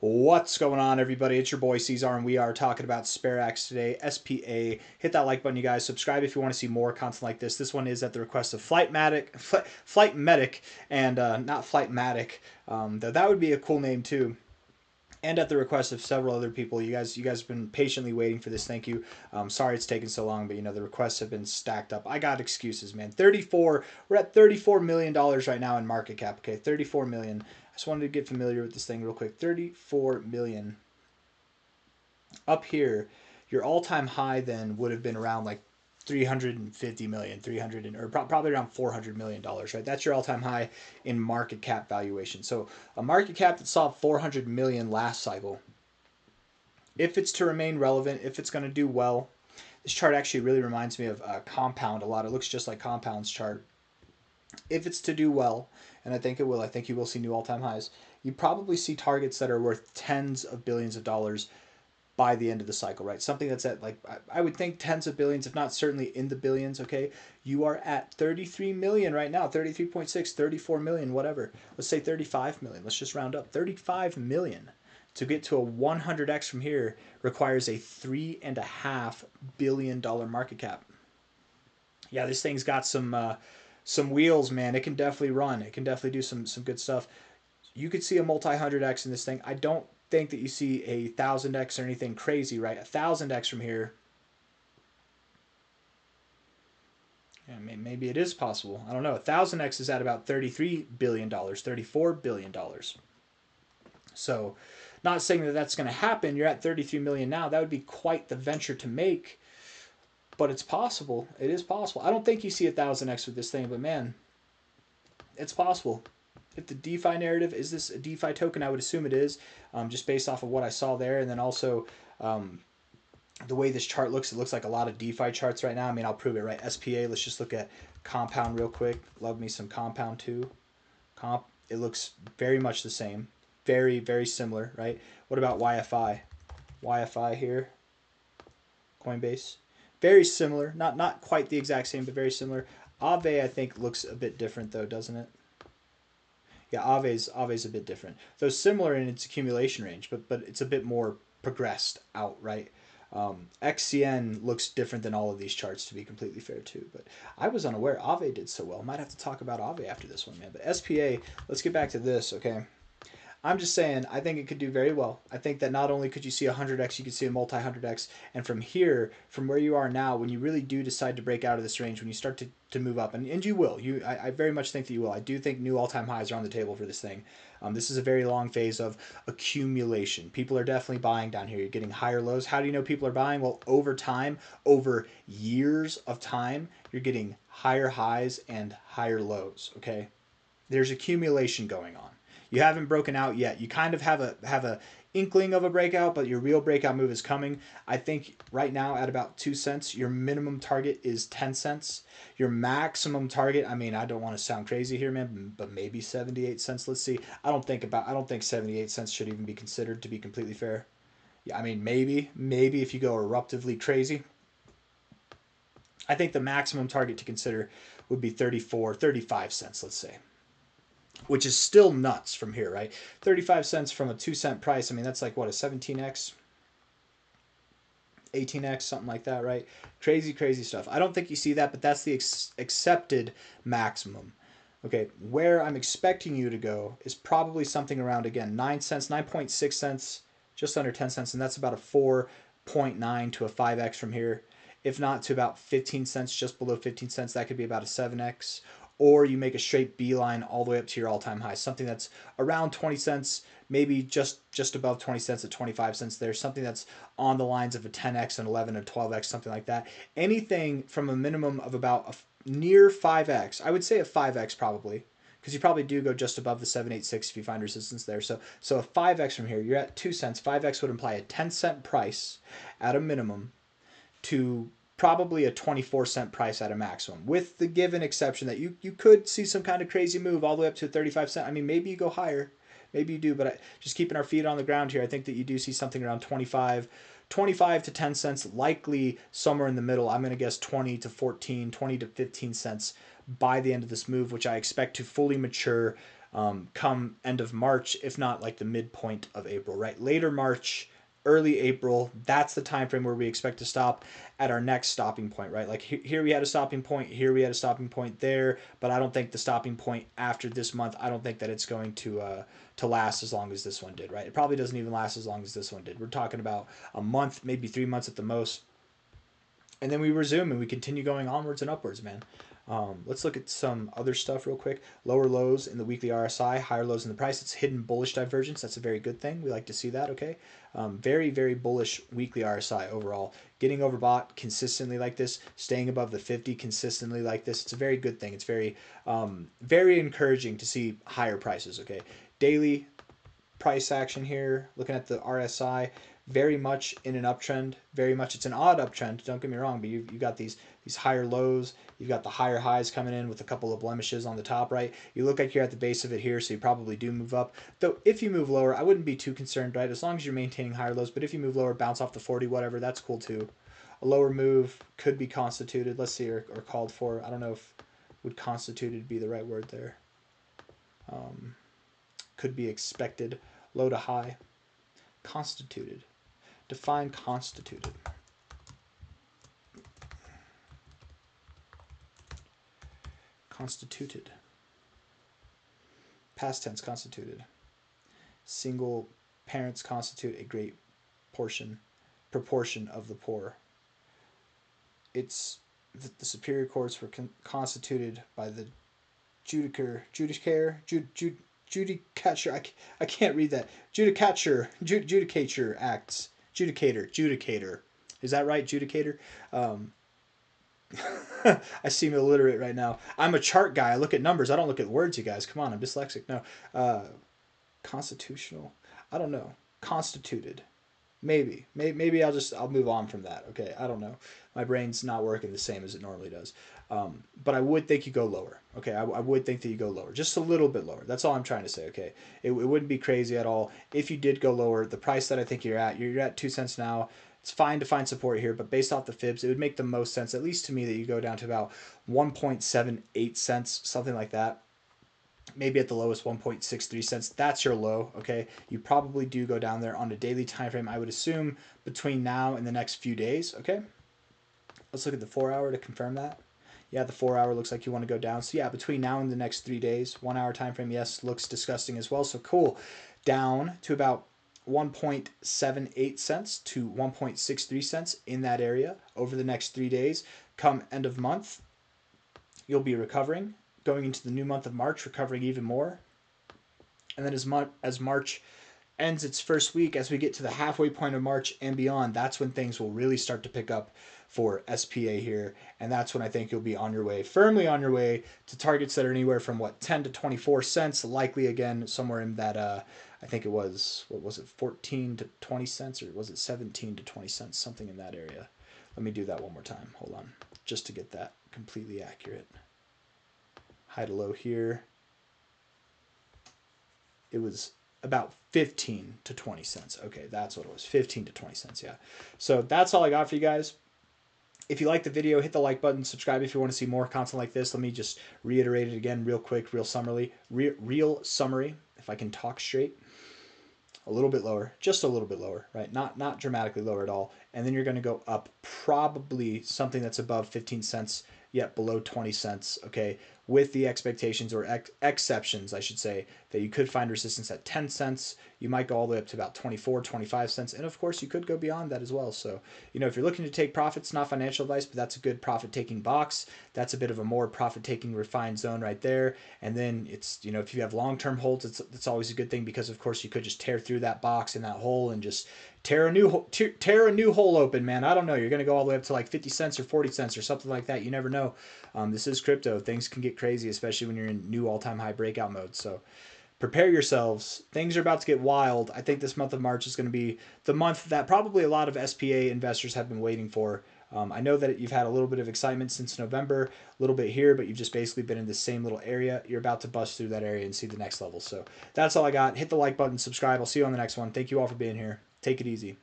What's going on, everybody? It's your boy C-Zar, and we are talking about Sperax today, SPA. Hit that like button, you guys. Subscribe if you want to see more content like this. This one is at the request of Flight Medic, and not Flightmatic. Though that would be a cool name too. And at the request of several other people. You guys have been patiently waiting for this. Thank you. Sorry it's taken so long, but the requests have been stacked up. I got excuses, man. 34. We're at $34 million right now in market cap. Okay, 34 million. I just wanted to get familiar with this thing real quick. 34 million. Up here, your all-time high then would have been around like 350 million, or probably around $400 million, right? That's your all-time high in market cap valuation. So a market cap that saw 400 million last cycle, if it's to remain relevant, if it's going to do well, this chart actually really reminds me of Compound a lot. It looks just like Compound's chart. If it's to do well, and I think it will, I think you will see new all-time highs, you probably see targets that are worth tens of billions of dollars by the end of the cycle, right? Something that's at, like, I would think tens of billions, if not certainly in the billions, okay? You are at 33 million right now, 33.6, 34 million, whatever. Let's say 35 million. Let's just round up. 35 million. To get to a 100x from here requires a $3.5 billion market cap. Yeah, this thing's got some wheels, man. It can definitely run. It can definitely do some good stuff. You could see a multi-100x in this thing. I don't think that you see a 1000x or anything crazy, right? A 1000x from here. Yeah, maybe it is possible. I don't know. 1000x is at about $33 billion, $34 billion. So, not saying that that's going to happen. You're at 33 million now. That would be quite the venture to make. But it's possible. It is possible. I don't think you see a 1000x with this thing, but man, it's possible. If the DeFi narrative, is this a DeFi token? I would assume it is, just based off of what I saw there. And then also the way this chart looks, it looks like a lot of DeFi charts right now. I mean, I'll prove it, right? SPA, let's just look at Compound real quick. Love me some Compound too. It looks very much the same. Very, very similar, right? What about YFI? YFI here. Coinbase. Very similar. Not quite the exact same, but very similar. Aave, I think, looks a bit different though, doesn't it? Yeah, Aave's a bit different. Though similar in its accumulation range, but it's a bit more progressed out, right? XCN looks different than all of these charts, to be completely fair too. But I was unaware Aave did so well. Might have to talk about Aave after this one, man. But SPA, let's get back to this, okay? I'm just saying, I think it could do very well. I think that not only could you see a 100x, you could see a multi-100x. And from here, from where you are now, when you really do decide to break out of this range, when you start to move up, and you will. I very much think that you will. I do think new all-time highs are on the table for this thing. This is a very long phase of accumulation. People are definitely buying down here. You're getting higher lows. How do you know people are buying? Well, over time, over years of time, you're getting higher highs and higher lows, okay? There's accumulation going on. You haven't broken out yet. You kind of have a inkling of a breakout, but your real breakout move is coming. I think right now at about 2 cents, your minimum target is 10 cents. Your maximum target, I mean, I don't want to sound crazy here, man, but maybe 78 cents. Let's see. I don't think 78 cents should even be considered, to be completely fair. Yeah, I mean, maybe if you go eruptively crazy. I think the maximum target to consider would be 35 cents, let's say. Which is still nuts from here, right? 35 cents from a 2 cent price. I mean, that's like, what, a 17x? 18x, something like that, right? Crazy, crazy stuff. I don't think you see that, but that's the accepted maximum. Okay, where I'm expecting you to go is probably something around, again, 9 cents, 9.6 cents, just under 10 cents, and that's about a 4.9 to a 5x from here. If not to about 15 cents, just below 15 cents, that could be about a 7x. Or you make a straight beeline all the way up to your all-time high, something that's around 20 cents, maybe just above 20 cents at 25 cents there, something that's on the lines of a 10x, an 11, a 12x, something like that. Anything from a minimum of about near 5x, I would say a 5x probably, because you probably do go just above the 786 if you find resistance there. So a 5x from here, you're at 2 cents. 5x would imply a 10 cent price at a minimum to probably a 24 cent price at a maximum, with the given exception that you could see some kind of crazy move all the way up to 35 cent. I mean, maybe you go higher, maybe you do, but just keeping our feet on the ground here, I think that you do see something around 25 to 10 cents, likely somewhere in the middle. I'm going to guess 20 to 15 cents by the end of this move, which I expect to fully mature come end of March, if not like the midpoint of April, right? Later March, early April, that's the time frame where we expect to stop at our next stopping point, right? Like here we had a stopping point, here we had a stopping point there, but I don't think the stopping point after this month, I don't think that it's going to last as long as this one did, right? It probably doesn't even last as long as this one did. We're talking about a month, maybe 3 months at the most. And then we resume and we continue going onwards and upwards, man. Let's look at some other stuff real quick. Lower lows in the weekly RSI, higher lows in the price. It's hidden bullish divergence. That's a very good thing. We like to see that, okay? Very, very bullish weekly RSI overall. Getting overbought consistently like this, staying above the 50 consistently like this. It's a very good thing. It's very, very encouraging to see higher prices, okay? Daily price action here, looking at the RSI, very much in an uptrend. Very much, it's an odd uptrend, don't get me wrong, but you got these higher lows, you've got the higher highs coming in with a couple of blemishes on the top, right? You look like you're at the base of it here, so you probably do move up. Though if you move lower, I wouldn't be too concerned, right? As long as you're maintaining higher lows, but if you move lower, bounce off the 40, whatever, that's cool too. A lower move could be constituted, let's see, or called for. I don't know if would constituted be the right word there. Could be expected. Low to high. Constituted. Define constituted. Constituted. Past tense, constituted. Single parents constitute a great proportion of the poor. It's the superior courts were constituted by the judicature, I can't read that. Judicature acts. Judicator. Is that right? Judicator? I seem illiterate right now. I'm a chart guy. I look at numbers. I don't look at words, you guys. Come on, I'm dyslexic. No. Constitutional. I don't know. Constituted. Maybe I'll move on from that. Okay, I don't know. My brain's not working the same as it normally does. But I would think you go lower. Okay, I would think that you go lower, just a little bit lower. That's all I'm trying to say. Okay, it wouldn't be crazy at all if you did go lower. The price that I think you're at 2 cents now. It's fine to find support here, but based off the fibs, it would make the most sense, at least to me, that you go down to about 1.78 cents, something like that. Maybe at the lowest 1.63 cents. That's your low, okay? You probably do go down there on a daily time frame, I would assume, between now and the next few days, okay? Let's look at the 4 hour to confirm that. Yeah, the 4 hour looks like you want to go down. So yeah, between now and the next 3 days, 1 hour time frame, yes, looks disgusting as well. So cool. Down to about 1.78 cents to 1.63 cents in that area over the next 3 days. Come end of month, you'll be recovering. Going into the new month of March, recovering even more. And then as March ends its first week, as we get to the halfway point of March and beyond, that's when things will really start to pick up for SPA here. And that's when I think you'll be on your way, firmly on your way to targets that are anywhere from 10 to 24 cents, likely again somewhere in that, I think it was, 14 to 20 cents, or was it 17 to 20 cents, something in that area. Let me do that one more time. Hold on, just to get that completely accurate. High to low here. It was about 15 to 20 cents. Okay, that's what it was. 15 to 20 cents, yeah. So that's all I got for you guys. If you like the video, hit the like button, subscribe if you want to see more content like this. Let me just reiterate it again real quick, real summary, if I can talk straight. A little bit lower, just a little bit lower, right? Not dramatically lower at all. And then you're going to go up probably something that's above 15 cents, yet below 20 cents, okay? With the expectations, or exceptions, I should say, that you could find resistance at 10 cents. You might go all the way up to about 24, 25 cents. And of course, you could go beyond that as well. So, if you're looking to take profits, not financial advice, but that's a good profit-taking box. That's a bit of a more profit-taking refined zone right there. And then it's, if you have long-term holds, it's always a good thing, because of course you could just tear through that box and that hole and just tear a new hole open, man. I don't know. You're going to go all the way up to like 50 cents or 40 cents or something like that. You never know. This is crypto. Things can get crazy, especially when you're in new all-time high breakout mode. So prepare yourselves. Things are about to get wild. I think this month of March is going to be the month that probably a lot of SPA investors have been waiting for. I know that you've had a little bit of excitement since November, a little bit here, but you've just basically been in the same little area. You're about to bust through that area and see the next level. So that's all I got. Hit the like button, subscribe. I'll see you on the next one. Thank you all for being here. Take it easy.